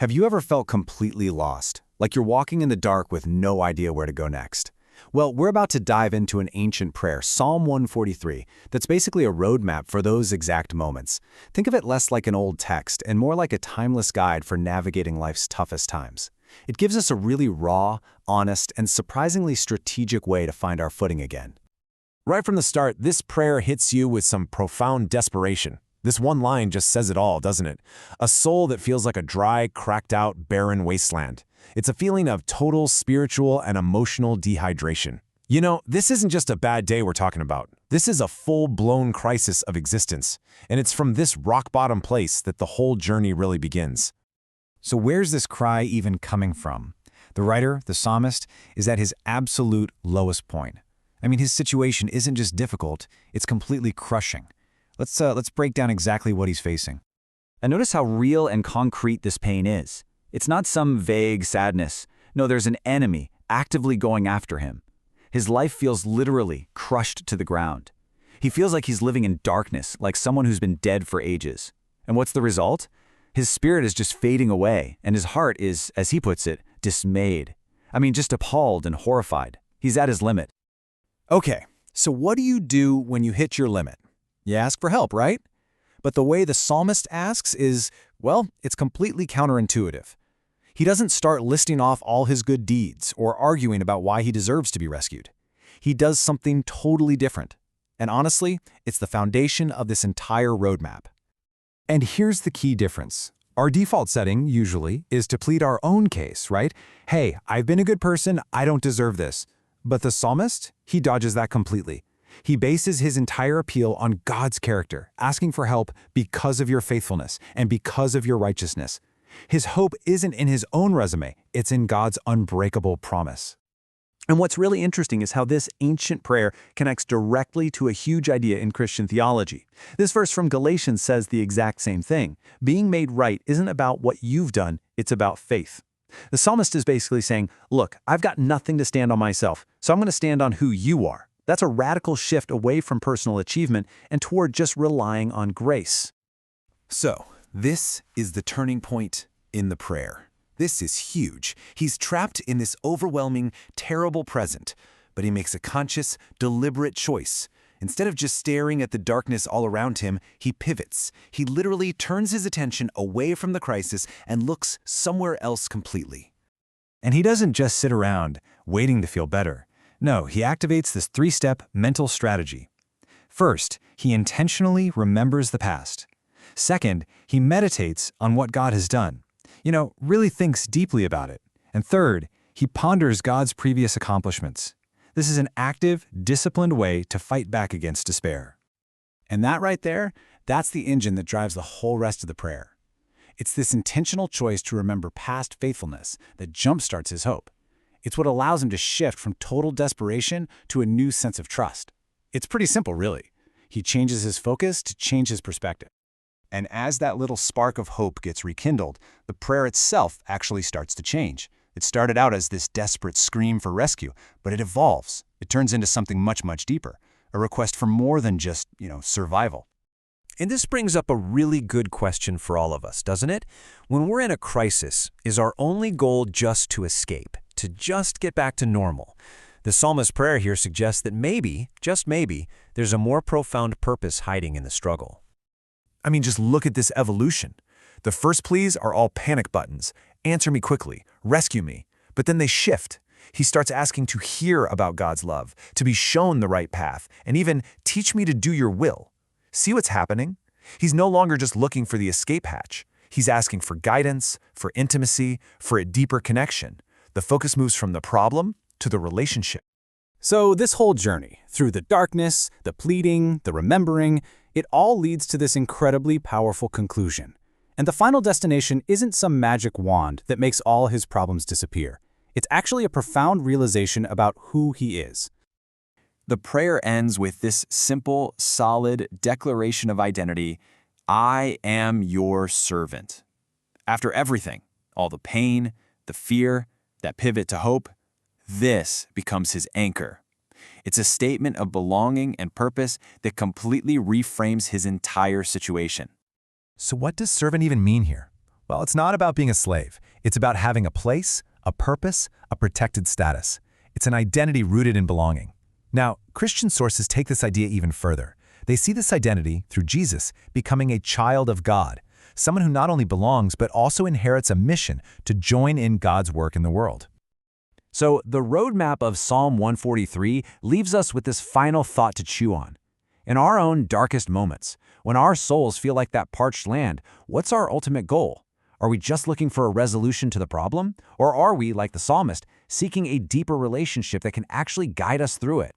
Have you ever felt completely lost, like you're walking in the dark with no idea where to go next? Well, we're about to dive into an ancient prayer, Psalm 143, that's basically a roadmap for those exact moments. Think of it less like an old text and more like a timeless guide for navigating life's toughest times. It gives us a really raw, honest, and surprisingly strategic way to find our footing again. Right from the start, this prayer hits you with some profound desperation. This one line just says it all, doesn't it? A soul that feels like a dry, cracked-out, barren wasteland. It's a feeling of total spiritual and emotional dehydration. You know, this isn't just a bad day we're talking about. This is a full-blown crisis of existence. And it's from this rock-bottom place that the whole journey really begins. So where's this cry even coming from? The writer, the psalmist, is at his absolute lowest point. I mean, his situation isn't just difficult, it's completely crushing. Let's break down exactly what he's facing. And notice how real and concrete this pain is. It's not some vague sadness. No, there's an enemy actively going after him. His life feels literally crushed to the ground. He feels like he's living in darkness, like someone who's been dead for ages. And what's the result? His spirit is just fading away, and his heart is, as he puts it, dismayed. I mean, just appalled and horrified. He's at his limit. Okay, so what do you do when you hit your limit? You ask for help, right? But the way the psalmist asks is, well, it's completely counterintuitive. He doesn't start listing off all his good deeds or arguing about why he deserves to be rescued. He does something totally different. And honestly, it's the foundation of this entire roadmap. And here's the key difference. Our default setting, usually, is to plead our own case, right? Hey, I've been a good person, I don't deserve this. But the psalmist, he dodges that completely. He bases his entire appeal on God's character, asking for help because of your faithfulness and because of your righteousness. His hope isn't in his own resume, it's in God's unbreakable promise. And what's really interesting is how this ancient prayer connects directly to a huge idea in Christian theology. This verse from Galatians says the exact same thing. Being made right isn't about what you've done, it's about faith. The psalmist is basically saying, look, I've got nothing to stand on myself, so I'm going to stand on who you are. That's a radical shift away from personal achievement and toward just relying on grace. So, this is the turning point in the prayer. This is huge. He's trapped in this overwhelming, terrible present, but he makes a conscious, deliberate choice. Instead of just staring at the darkness all around him, he pivots. He literally turns his attention away from the crisis and looks somewhere else completely. And he doesn't just sit around, waiting to feel better. No, he activates this three-step mental strategy. First, he intentionally remembers the past. Second, he meditates on what God has done. Really thinks deeply about it. And third, he ponders God's previous accomplishments. This is an active, disciplined way to fight back against despair. And that right there, that's the engine that drives the whole rest of the prayer. It's this intentional choice to remember past faithfulness that jumpstarts his hope. It's what allows him to shift from total desperation to a new sense of trust. It's pretty simple, really. He changes his focus to change his perspective. And as that little spark of hope gets rekindled, the prayer itself actually starts to change. It started out as this desperate scream for rescue, but it evolves. It turns into something much, much deeper, a request for more than just, survival. And this brings up a really good question for all of us, doesn't it? When we're in a crisis, is our only goal just to escape, to just get back to normal? The psalmist's prayer here suggests that maybe, just maybe, there's a more profound purpose hiding in the struggle. I mean, just look at this evolution. The first pleas are all panic buttons. Answer me quickly. Rescue me. But then they shift. He starts asking to hear about God's love, to be shown the right path, and even teach me to do your will. See what's happening? He's no longer just looking for the escape hatch. He's asking for guidance, for intimacy, for a deeper connection. The focus moves from the problem to the relationship. So this whole journey, through the darkness, the pleading, the remembering, it all leads to this incredibly powerful conclusion. And the final destination isn't some magic wand that makes all his problems disappear. It's actually a profound realization about who he is. The prayer ends with this simple, solid declaration of identity: I am your servant. After everything, all the pain, the fear, that pivot to hope, this becomes his anchor. It's a statement of belonging and purpose that completely reframes his entire situation. So what does servant even mean here? Well, it's not about being a slave. It's about having a place, a purpose, a protected status. It's an identity rooted in belonging. Now, Christian sources take this idea even further. They see this identity, through Jesus, becoming a child of God, someone who not only belongs but also inherits a mission to join in God's work in the world. So the roadmap of Psalm 143 leaves us with this final thought to chew on. In our own darkest moments, when our souls feel like that parched land, what's our ultimate goal? Are we just looking for a resolution to the problem? Or are we, like the psalmist, seeking a deeper relationship that can actually guide us through it?